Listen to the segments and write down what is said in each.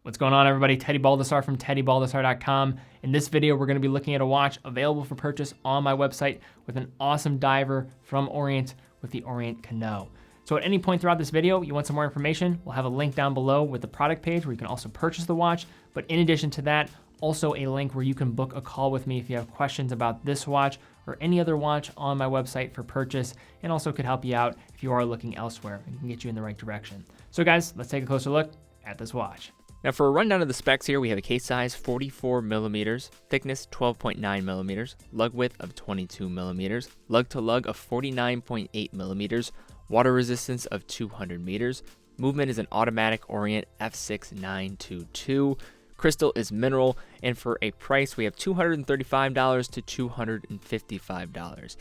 What's going on, everybody? Teddy Baldassarre from teddybaldassarre.com. In this video, we're going to be looking at a watch available for purchase on my website with an awesome diver from Orient with the Orient Kano. So at any point throughout this video, you want some more information, we'll have a link down below with the product page where you can also purchase the watch. But in addition to that, also a link where you can book a call with me if you have questions about this watch or any other watch on my website for purchase, and also could help you out if you are looking elsewhere and can get you in the right direction. So guys, let's take a closer look at this watch. Now for a rundown of the specs here, we have a case size 44 millimeters, thickness 12.9 millimeters, lug width of 22 millimeters, lug to lug of 49.8 millimeters, water resistance of 200 meters, movement is an automatic Orient F6922, crystal is mineral, and for a price we have $235 to $255.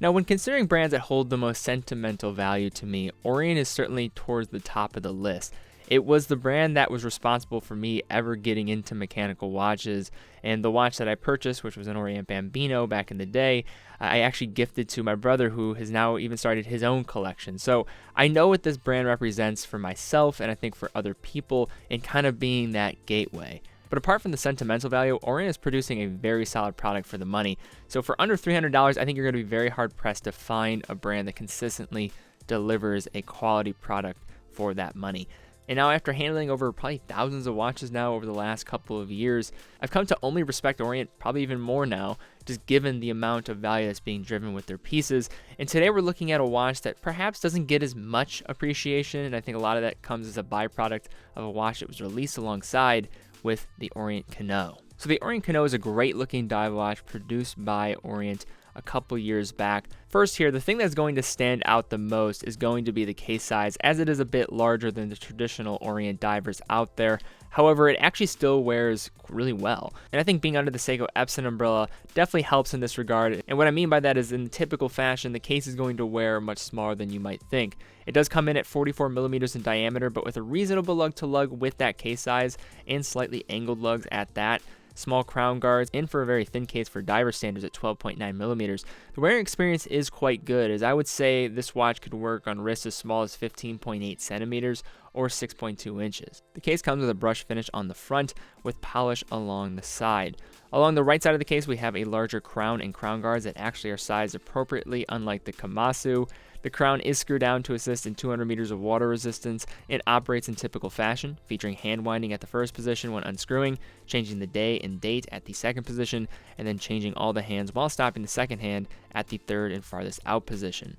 Now when considering brands that hold the most sentimental value to me, Orient is certainly towards the top of the list. It was the brand that was responsible for me ever getting into mechanical watches, and the watch that I purchased, which was an Orient Bambino back in the day, I actually gifted to my brother, who has now even started his own collection. So I know what this brand represents for myself and I think for other people in kind of being that gateway. But apart from the sentimental value, Orient is producing a very solid product for the money. So for under $300, I think you're going to be very hard pressed to find a brand that consistently delivers a quality product for that money. And now after handling over probably thousands of watches now over the last couple of years, I've come to only respect Orient probably even more now, just given the amount of value that's being driven with their pieces. And today we're looking at a watch that perhaps doesn't get as much appreciation, and I think a lot of that comes as a byproduct of a watch that was released alongside with the Orient Kano. So the Orient Kano is a great looking dive watch produced by Orient a couple years back. First here, the thing that's going to stand out the most is going to be the case size, as it is a bit larger than the traditional Orient divers out there. However, it actually still wears really well. And I think being under the Seiko Epson umbrella definitely helps in this regard. And what I mean by that is in typical fashion, the case is going to wear much smaller than you might think. It does come in at 44 millimeters in diameter, but with a reasonable lug to lug with that case size and slightly angled lugs at that. Small crown guards, and for a very thin case for diver standards at 12.9 millimeters. The wearing experience is quite good, as I would say this watch could work on wrists as small as 15.8 centimeters or 6.2 inches. The case comes with a brush finish on the front with polish along the side. Along the right side of the case, we have a larger crown and crown guards that actually are sized appropriately, unlike the Komatsu. The crown is screwed down to assist in 200 meters of water resistance. It operates in typical fashion, featuring hand winding at the first position when unscrewing, changing the day and date at the second position, and then changing all the hands while stopping the second hand at the third and farthest out position.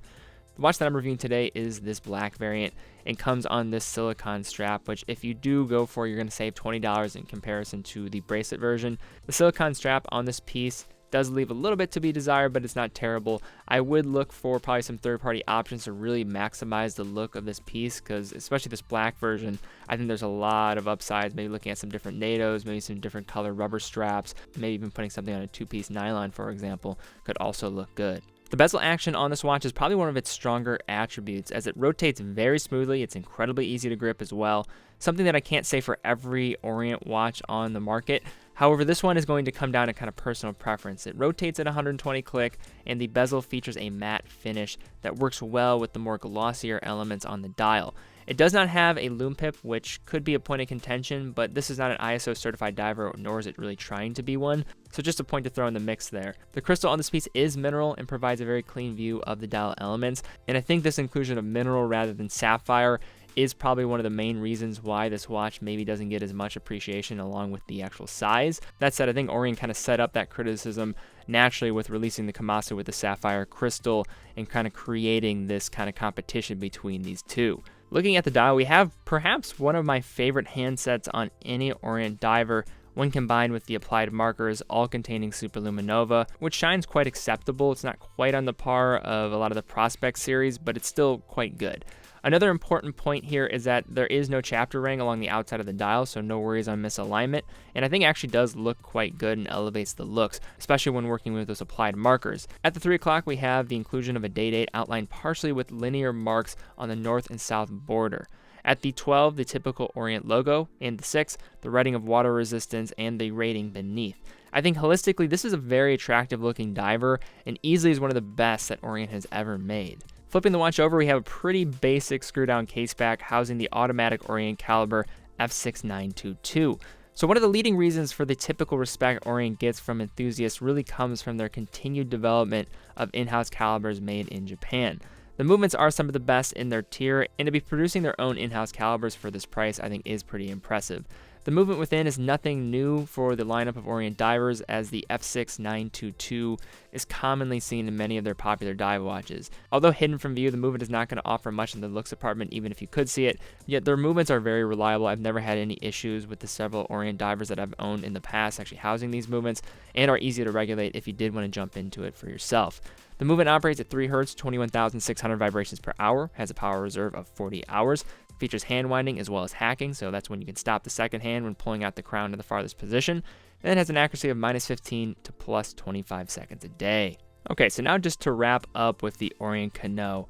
The watch that I'm reviewing today is this black variant and comes on this silicone strap, which if you do go for, you're going to save $20 in comparison to the bracelet version. The silicone strap on this piece does leave a little bit to be desired, but it's not terrible. I would look for probably some third-party options to really maximize the look of this piece, because especially this black version, I think there's a lot of upsides, maybe looking at some different NATOs, maybe some different color rubber straps, maybe even putting something on a two-piece nylon, for example, could also look good. The bezel action on this watch is probably one of its stronger attributes, as it rotates very smoothly. It's incredibly easy to grip as well, something that I can't say for every Orient watch on the market. However, this one is going to come down to kind of personal preference. It rotates at 120 click, and the bezel features a matte finish that works well with the more glossier elements on the dial. It does not have a loom pip, which could be a point of contention, but this is not an ISO certified diver, nor is it really trying to be one. So just a point to throw in the mix there. The crystal on this piece is mineral and provides a very clean view of the dial elements, and I think this inclusion of mineral rather than sapphire is probably one of the main reasons why this watch maybe doesn't get as much appreciation along with the actual size. That said, I think Orient kind of set up that criticism naturally with releasing the Komatsu with the sapphire crystal and kind of creating this kind of competition between these two. Looking at the dial, we have perhaps one of my favorite handsets on any Orient diver when combined with the applied markers, all containing Superluminova, which shines quite acceptable. It's not quite on the par of a lot of the Prospect series, but it's still quite good. Another important point here is that there is no chapter ring along the outside of the dial, so no worries on misalignment, and I think it actually does look quite good and elevates the looks, especially when working with those applied markers. At the 3 o'clock, we have the inclusion of a date outlined partially with linear marks on the north and south border. At the 12, the typical Orient logo, and the 6, the writing of water resistance and the rating beneath. I think holistically, this is a very attractive looking diver and easily is one of the best that Orient has ever made. Flipping the watch over, we have a pretty basic screw down case back housing the automatic Orient caliber F6922. So one of the leading reasons for the typical respect Orient gets from enthusiasts really comes from their continued development of in-house calibers made in Japan. The movements are some of the best in their tier, and to be producing their own in-house calibers for this price I think is pretty impressive. The movement within is nothing new for the lineup of Orient divers, as the F6922 is commonly seen in many of their popular dive watches. Although hidden from view, the movement is not going to offer much in the looks department even if you could see it, yet their movements are very reliable. I've never had any issues with the several Orient divers that I've owned in the past actually housing these movements, and are easy to regulate if you did want to jump into it for yourself. The movement operates at 3 Hz, 21,600 vibrations per hour, has a power reserve of 40 hours, features hand winding as well as hacking, so that's when you can stop the second hand when pulling out the crown to the farthest position, and it has an accuracy of -15 to +25 seconds a day. Okay, so now just to wrap up with the Orient Kano.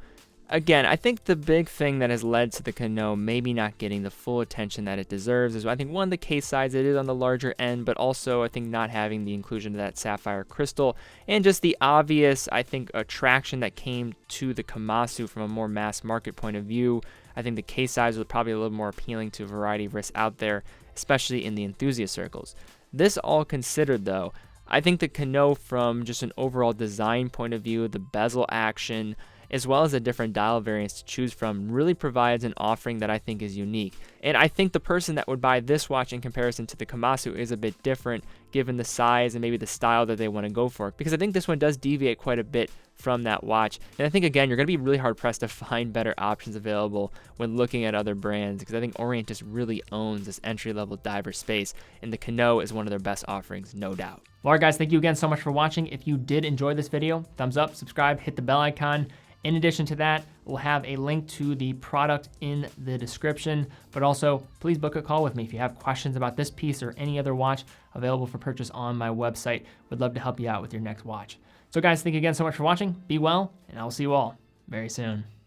Again, I think the big thing that has led to the Kano maybe not getting the full attention that it deserves is, I think, one, the case size, it is on the larger end, but also I think not having the inclusion of that sapphire crystal, and just the obvious, I think, attraction that came to the Komatsu from a more mass market point of view. I think the case size was probably a little more appealing to a variety of wrists out there, especially in the enthusiast circles. This all considered, though, I think the Kano, from just an overall design point of view, the bezel action, as well as the different dial variants to choose from, really provides an offering that I think is unique. And I think the person that would buy this watch in comparison to the Komatsu is a bit different, given the size and maybe the style that they want to go for. Because I think this one does deviate quite a bit from that watch. And I think, again, you're going to be really hard pressed to find better options available when looking at other brands, because I think Orient just really owns this entry-level diver space, and the Kano is one of their best offerings, no doubt. Well, all right, guys, thank you again so much for watching. If you did enjoy this video, thumbs up, subscribe, hit the bell icon. In addition to that, we'll have a link to the product in the description, but also please book a call with me if you have questions about this piece or any other watch available for purchase on my website. Would love to help you out with your next watch. So guys, thank you again so much for watching. Be well, and I'll see you all very soon.